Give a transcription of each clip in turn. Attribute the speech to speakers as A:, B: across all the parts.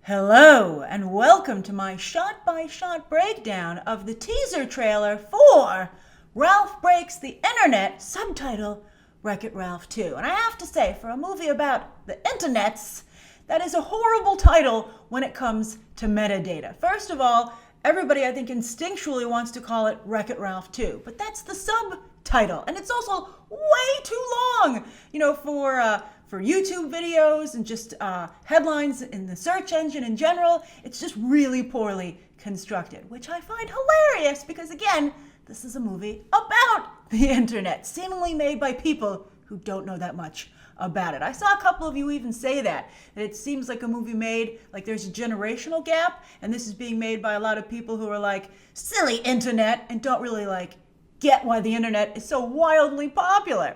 A: Hello, and welcome to my shot-by-shot breakdown of the teaser trailer for Ralph Breaks the Internet, subtitle Wreck-It Ralph 2. And I have to say, for a movie about the internets, that is a horrible title when it comes to metadata. First of all, everybody I think instinctually wants to call it Wreck-It Ralph 2, but that's the subtitle, and it's also way too long, for YouTube videos and just headlines in the search engine in general. It's just really poorly constructed, which I find hilarious because, again, this is a movie about the internet, seemingly made by people who don't know that much about it. I saw a couple of you even say that it seems like a movie made, like there's a generational gap, and this is being made by a lot of people who are like, silly internet, and don't really get why the internet is so wildly popular.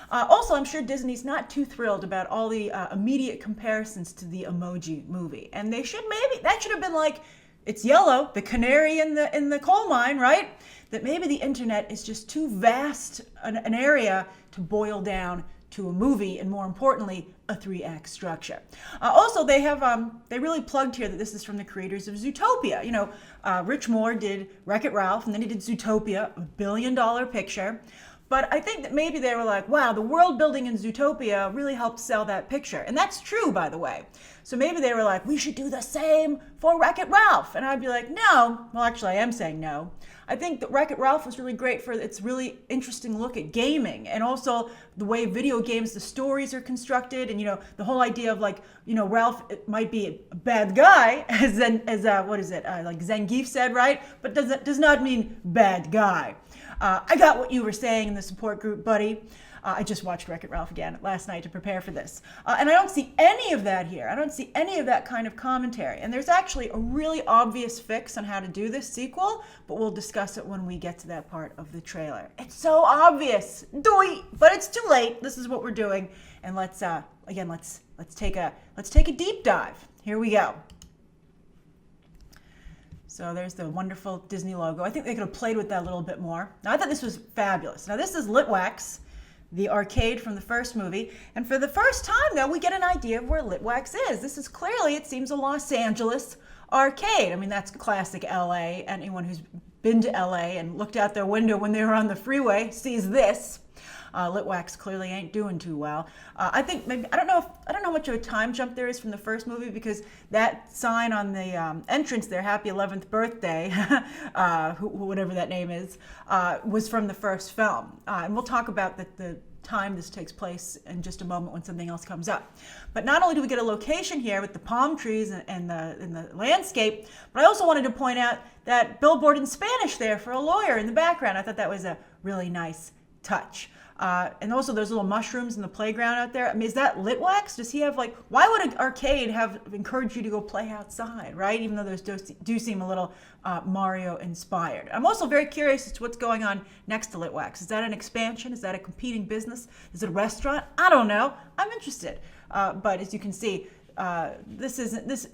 A: Also, I'm sure Disney's not too thrilled about all the immediate comparisons to the Emoji Movie, and that should have been like, it's yellow, the canary in the coal mine, right? That maybe the internet is just too vast an area to boil down to a movie, and more importantly, a 3-act structure. Also, they really plugged here that this is from the creators of Zootopia. Rich Moore did Wreck-It Ralph, and then he did Zootopia, a billion-dollar picture. But I think that maybe they were like, wow, the world building in Zootopia really helped sell that picture. And that's true, by the way. So maybe they were like, we should do the same for Wreck-It Ralph. And I'd be like, no. Well, actually, I am saying no. I think that Wreck-It Ralph was really great for its really interesting look at gaming, and also the way video games, the stories are constructed, and the whole idea of Ralph might be a bad guy, as Zangief said, right? But does not mean bad guy. I got what you were saying in the support group, buddy. I just watched Wreck-It Ralph again last night to prepare for this. And I don't see any of that here. I don't see any of that kind of commentary. And there's actually a really obvious fix on how to do this sequel, but we'll discuss it when we get to that part of the trailer. It's so obvious, but it's too late. This is what we're doing. And let's take a deep dive. Here we go. So there's the wonderful Disney logo. I think they could have played with that a little bit more. Now, I thought this was fabulous. Now, this is Litwack's, the arcade from the first movie. And for the first time, though, we get an idea of where Litwack's is. This is clearly, it seems, a Los Angeles arcade. I mean, that's classic LA. Anyone who's been to LA and looked out their window when they were on the freeway sees this. Litwack's clearly ain't doing too well. I think maybe, I don't know how much of a time jump there is from the first movie, because that sign on the entrance there, Happy 11th Birthday, whatever that name is, was from the first film. And we'll talk about the time this takes place in just a moment when something else comes up. But not only do we get a location here with the palm trees and the landscape, but I also wanted to point out that billboard in Spanish there for a lawyer in the background. I thought that was a really nice touch. And also those little mushrooms in the playground out there. I mean, is that Litwack's? Does he have why would an arcade have encouraged you to go play outside, right? Even though those do seem a little Mario inspired. I'm also very curious as to what's going on next to Litwack's. Is that an expansion? Is that a competing business? Is it a restaurant? I don't know. I'm interested. But as you can see,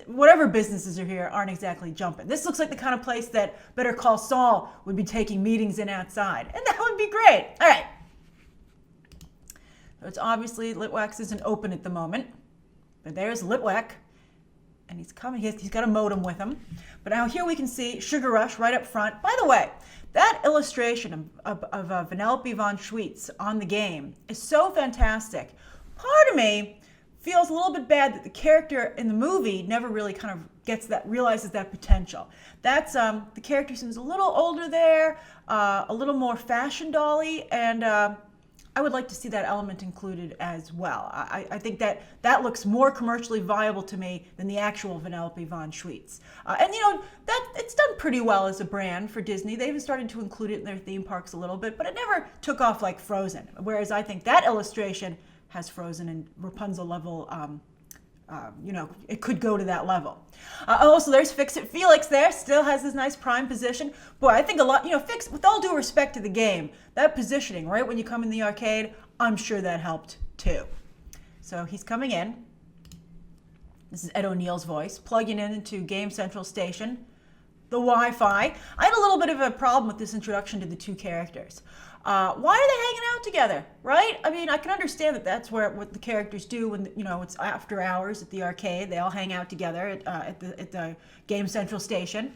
A: whatever businesses are here aren't exactly jumping. This looks like the kind of place that Better Call Saul would be taking meetings in outside. And that would be great. All right. It's obviously Litwack's isn't open at the moment, but there's Litwack, and he's coming. He's got a modem with him. But now here we can see Sugar Rush right up front. By the way, that illustration of Vanellope von Schweetz on the game is so fantastic. Part of me feels a little bit bad that the character in the movie never really kind of realizes that potential. That's the character seems a little older there, a little more fashion dolly, and I would like to see that element included as well. I think that looks more commercially viable to me than the actual Vanellope von Schweetz. And that it's done pretty well as a brand for Disney. They even started to include it in their theme parks a little bit, but it never took off like Frozen. Whereas I think that illustration has Frozen and Rapunzel level. It could go to that level. Also, there's Fix-It Felix there, still has his nice prime position. Boy, I think a lot, with all due respect to the game, that positioning, right, when you come in the arcade, I'm sure that helped too. So he's coming in. This is Ed O'Neill's voice, plugging in into Game Central Station, the Wi-Fi. I had a little bit of a problem with this introduction to the two characters. Why are they hanging out together, right? I mean, I can understand that that's what the characters do when, it's after hours at the arcade. They all hang out together at the Game Central station.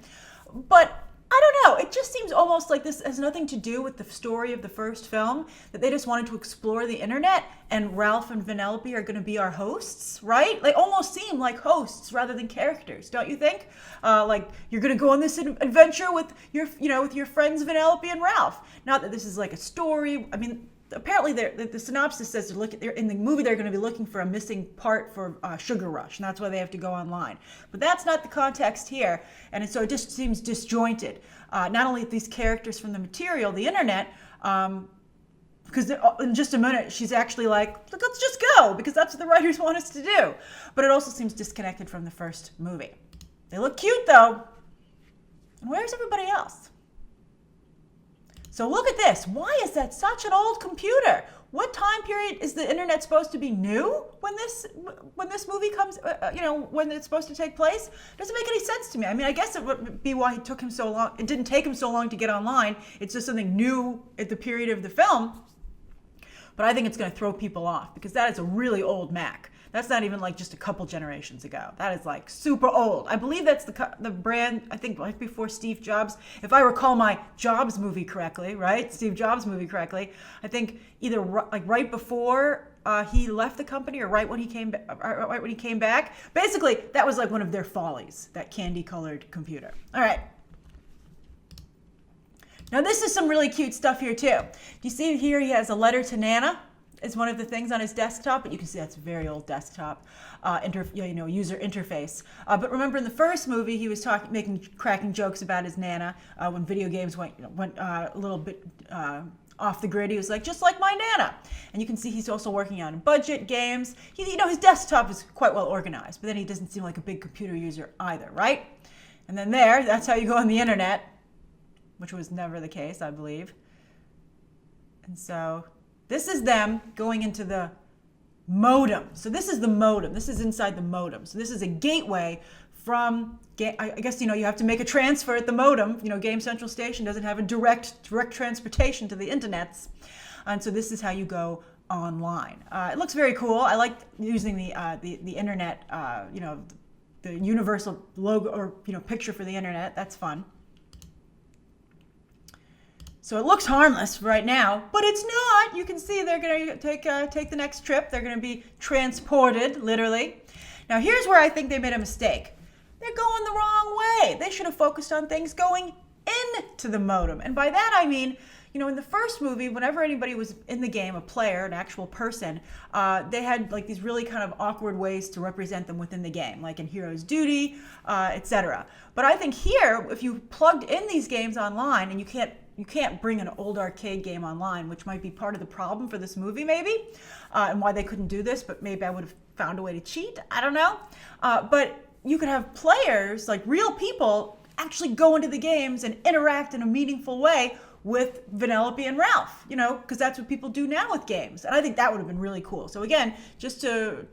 A: But I don't know. It just seems almost like this has nothing to do with the story of the first film, that they just wanted to explore the internet, and Ralph and Vanellope are going to be our hosts, right? They almost seem like hosts rather than characters, don't you think? Like you're going to go on this adventure with your friends Vanellope and Ralph. Not that this is like a story. I mean, apparently the synopsis says in the movie they're going to be looking for a missing part for Sugar Rush, and that's why they have to go online. But that's not the context here, and so it just seems disjointed. Not only these characters from the material, the internet, because in just a minute she's actually like, let's just go, because that's what the writers want us to do. But it also seems disconnected from the first movie. They look cute though. And where's everybody else? So look at this. Why is that such an old computer? What time period is the internet supposed to be new when this movie comes, when it's supposed to take place? Doesn't make any sense to me. I mean, I guess it would be why it took him so long. It didn't take him so long to get online. It's just something new at the period of the film. But I think it's going to throw people off because that is a really old Mac. That's not even like just a couple generations ago. That is like super old. I believe that's the brand, I think right before Steve Jobs. If I recall my Jobs movie correctly, right? Steve Jobs movie correctly. I think either like right before he left the company or right when he came back. Basically, that was like one of their follies, that candy-colored computer. All right. Now this is some really cute stuff here too. You see here he has a letter to Nana. Is one of the things on his desktop, but you can see that's a very old desktop user interface. But remember in the first movie, he was cracking jokes about his Nana when video games went a little bit off the grid. He was like, just like my Nana. And you can see he's also working on budget games. His desktop is quite well organized, but then he doesn't seem like a big computer user either, right? And then that's how you go on the internet, which was never the case, I believe. And so this is them going into the modem. So this is the modem. This is inside the modem. So this is a gateway from, I guess, you have to make a transfer at the modem. Game Central Station doesn't have a direct transportation to the internets. And so this is how you go online. It looks very cool. I like using the internet, the universal logo or, picture for the internet. That's fun. So it looks harmless right now, but it's not. You can see they're going to take the next trip. They're going to be transported, literally. Now, here's where I think they made a mistake. They're going the wrong way. They should have focused on things going into the modem. And by that, I mean, in the first movie, whenever anybody was in the game, a player, an actual person, they had like these really kind of awkward ways to represent them within the game, like in Hero's Duty, etc. But I think here, if you plugged in these games online, and you can't bring an old arcade game online, which might be part of the problem for this movie, maybe, and why they couldn't do this, but maybe I would have found a way to cheat. I don't know. But you could have players, like real people, actually go into the games and interact in a meaningful way with Vanellope and Ralph, because that's what people do now with games. And I think that would have been really cool. So again, just to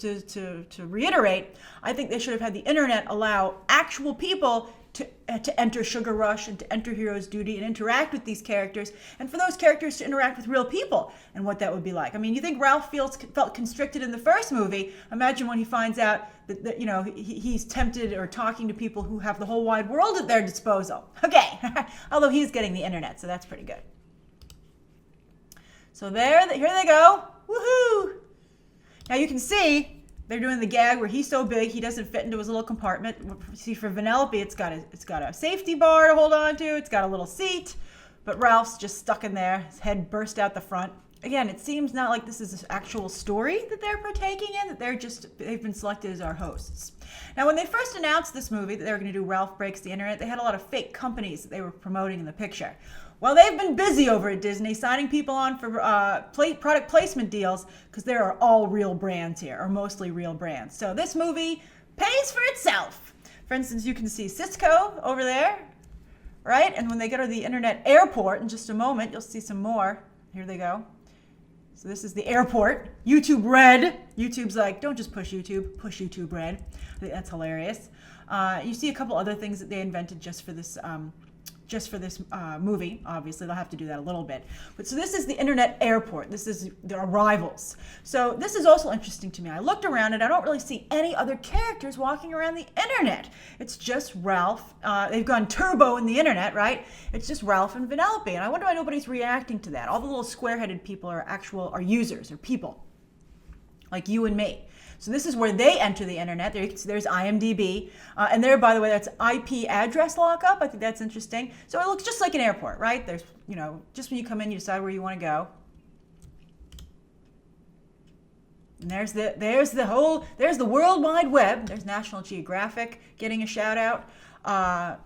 A: reiterate, I think they should have had the internet allow actual people to enter Sugar Rush and to enter Hero's Duty and interact with these characters, and for those characters to interact with real people and what that would be like. I mean, you think Ralph felt constricted in the first movie? Imagine when he finds out that he's tempted or talking to people who have the whole wide world at their disposal. Okay, although he's getting the internet, so that's pretty good. So here they go. Woohoo! Now you can see they're doing the gag where he's so big he doesn't fit into his little compartment. See, for Vanellope, it's got a safety bar to hold on to. It's got a little seat, but Ralph's just stuck in there. His head burst out the front. Again, it seems not like this is an actual story that they're partaking in. That they've been selected as our hosts. Now, when they first announced this movie that they were going to do Ralph Breaks the Internet, they had a lot of fake companies that they were promoting in the picture. Well, they've been busy over at Disney signing people on for product placement deals because there are all real brands here, or mostly real brands. So this movie pays for itself. For instance, you can see Cisco over there, right? And when they go to the internet airport in just a moment, you'll see some more. Here they go. So this is the airport. YouTube Red. YouTube's like, don't just push YouTube Red. I think that's hilarious. You see a couple other things that they invented just for this just for this movie. Obviously, they'll have to do that a little bit. But so this is the internet airport. This is the arrivals. So this is also interesting to me. I looked around and I don't really see any other characters walking around the internet. It's just Ralph. They've gone turbo in the internet, right? It's just Ralph and Vanellope. And I wonder why nobody's reacting to that. All the little square-headed people are users or people like you and me. So this is where they enter the internet. There's IMDb. And there, by the way, that's IP address lockup. I think that's interesting. So it looks just like an airport, right? There's, just when you come in, you decide where you want to go. And there's the World Wide Web. There's National Geographic getting a shout out. I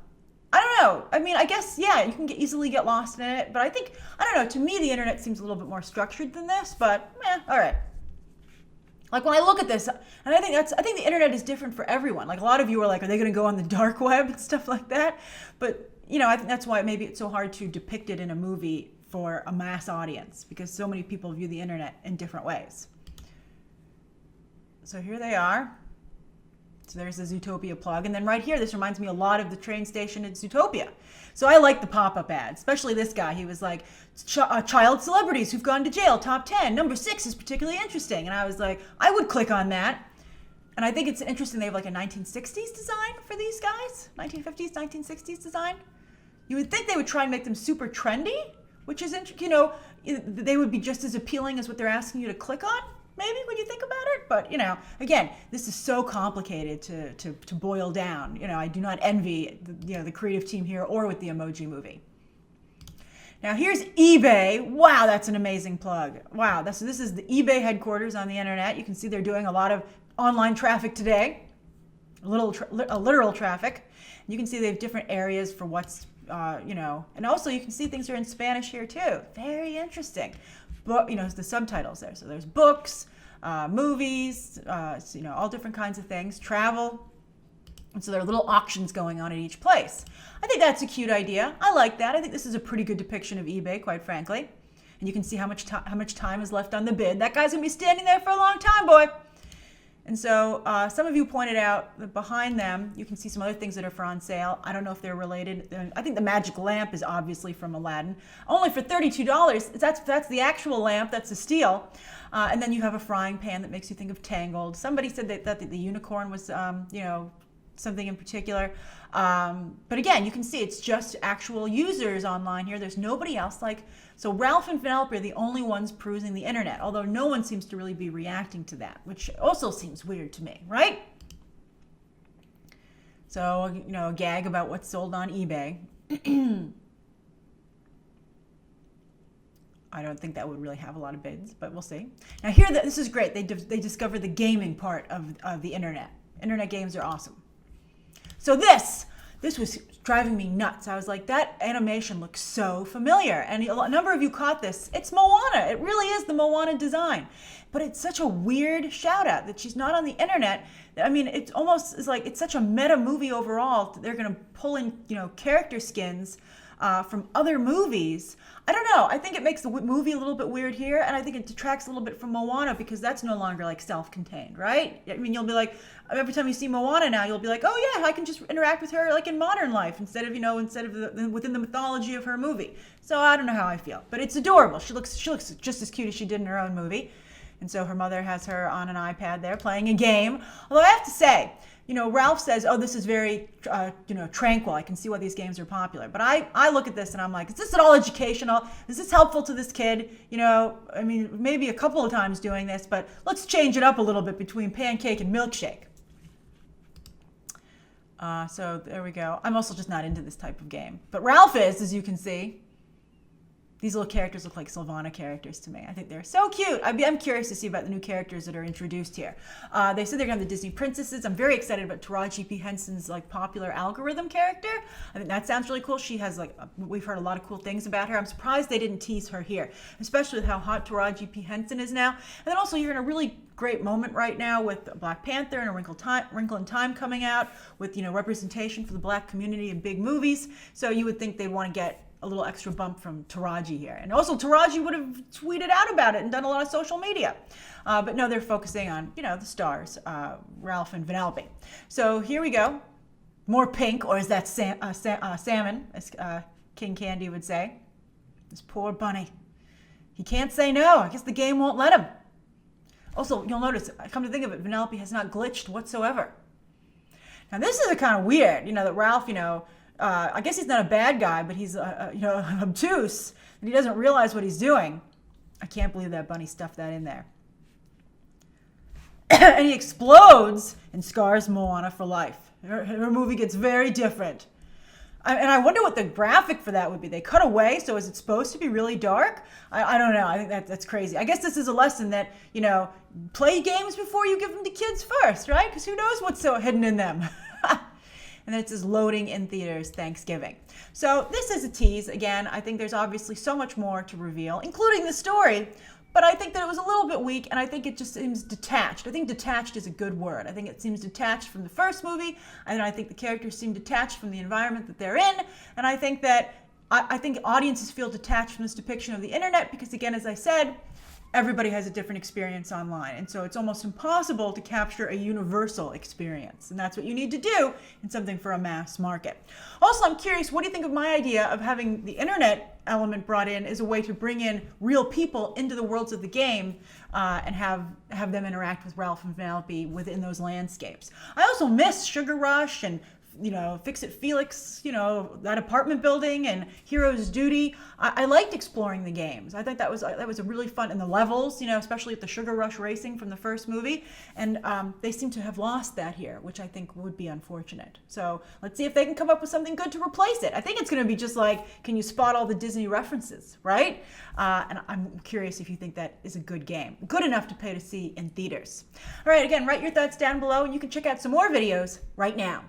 A: don't know. I mean, I guess, yeah, you can easily get lost in it. But I don't know. To me, the internet seems a little bit more structured than this. But, all right. Like when I look at this, and I think the internet is different for everyone. Like a lot of you are like, are they going to go on the dark web and stuff like that? But, I think that's why maybe it's so hard to depict it in a movie for a mass audience, because so many people view the internet in different ways. So here they are. So there's the Zootopia plug. And then right here, this reminds me a lot of the train station in Zootopia. So I like the pop-up ads, especially this guy. He was like, child celebrities who've gone to jail, top 10. Number 6 is particularly interesting. And I was like, I would click on that. And I think it's interesting they have like a 1960s design for these guys. 1950s, 1960s design. You would think they would try and make them super trendy, which is, they would be just as appealing as what they're asking you to click on. Maybe when you think about it, but again, this is so complicated to boil down. I do not envy the creative team here or with the Emoji Movie. Now here's eBay. Wow, that's an amazing plug. Wow, this is the eBay headquarters on the internet. You can see they're doing a lot of online traffic today, a literal traffic. You can see they have different areas for what's and also you can see things are in Spanish here too. Very interesting. But the subtitles there. So there's books, movies, all different kinds of things, travel. And so there are little auctions going on at each place. I think that's a cute idea. I like that. I think this is a pretty good depiction of eBay, quite frankly. And you can see how much time is left on the bid. That guy's gonna be standing there for a long time, boy. And so some of you pointed out that behind them, you can see some other things that are for on sale. I don't know if they're related. I think the magic lamp is obviously from Aladdin. Only for $32. That's the actual lamp. That's a steal. And then you have a frying pan that makes you think of Tangled. Somebody said that the unicorn was, something in particular. But again, you can see it's just actual users online here. There's nobody else. So Ralph and Vanellope are the only ones perusing the internet, although no one seems to really be reacting to that, which also seems weird to me, right? So, a gag about what's sold on eBay. I don't think that would really have a lot of bids, but we'll see. Now here, this is great. They discovered the gaming part of the internet. Internet games are awesome. So this was driving me nuts. I was like, that animation looks so familiar. And a number of you caught this. It's Moana. It really is the Moana design. But it's such a weird shout out that she's not on the internet. I mean, it almost is like it's such a meta movie overall. They're going to pull in, character skins from other movies. I don't know. I think it makes the movie a little bit weird here, and I think it detracts a little bit from Moana because that's no longer like self-contained, right? I mean, you'll be like, every time you see Moana now, you'll be like, oh yeah, I can just interact with her like in modern life instead of within the mythology of her movie. So I don't know how I feel, but it's adorable. She looks just as cute as she did in her own movie. And so her mother has her on an iPad there playing a game. Although I have to say, Ralph says, oh, this is very, tranquil. I can see why these games are popular. But I look at this and I'm like, is this at all educational? Is this helpful to this kid? I mean, maybe a couple of times doing this, but let's change it up a little bit between pancake and milkshake. So there we go. I'm also just not into this type of game. But Ralph is, as you can see. These little characters look like Sylvana characters to me. I think they're so cute. I'm curious to see about the new characters that are introduced here. They said they're going to have the Disney princesses. I'm very excited about Taraji P. Henson's popular algorithm character. I think that sounds really cool. She has we've heard a lot of cool things about her. I'm surprised they didn't tease her here, especially with how hot Taraji P. Henson is now. And then also you're in a really great moment right now with Black Panther and A Wrinkle in Time coming out with representation for the Black community in big movies. So you would think they'd want to get a little extra bump from Taraji here. And also Taraji would have tweeted out about it and done a lot of social media. But no, they're focusing on, the stars, Ralph and Vanellope. So here we go. more pink, or is that salmon, as King Candy would say. This poor bunny. He can't say no. I guess the game won't let him. Also, you'll notice, come to think of it, Vanellope has not glitched whatsoever. Now, this is kind of weird, that Ralph, I guess he's not a bad guy, but he's, obtuse, and he doesn't realize what he's doing. I can't believe that bunny stuffed that in there. And he explodes and scars Moana for life. Her movie gets very different. And I wonder what the graphic for that would be. They cut away, so is it supposed to be really dark? I don't know. I think that's crazy. I guess this is a lesson that, play games before you give them to kids first, right? Because who knows what's so hidden in them. And it says loading in theaters Thanksgiving. So this is a tease. Again, I think there's obviously so much more to reveal, including the story. But I think that it was a little bit weak, and I think it just seems detached. I think detached is a good word. I think it seems detached from the first movie, and I think the characters seem detached from the environment that they're in, and I think that I think audiences feel detached from this depiction of the internet because, again, as I said, everybody has a different experience online, and so it's almost impossible to capture a universal experience, and that's what you need to do in something for a mass market. Also, I'm curious, what do you think of my idea of having the internet element brought in as a way to bring in real people into the worlds of the game and have them interact with Ralph and Vanellope within those landscapes? I also miss Sugar Rush and Fix-It Felix, that apartment building and Hero's Duty. I liked exploring the games. I think that was a really fun, and the levels, especially at the Sugar Rush racing from the first movie. And they seem to have lost that here, which I think would be unfortunate. So let's see if they can come up with something good to replace it. I think it's going to be just like, can you spot all the Disney references, right? And I'm curious if you think that is a good game. Good enough to pay to see in theaters. All right, again, write your thoughts down below, and you can check out some more videos right now.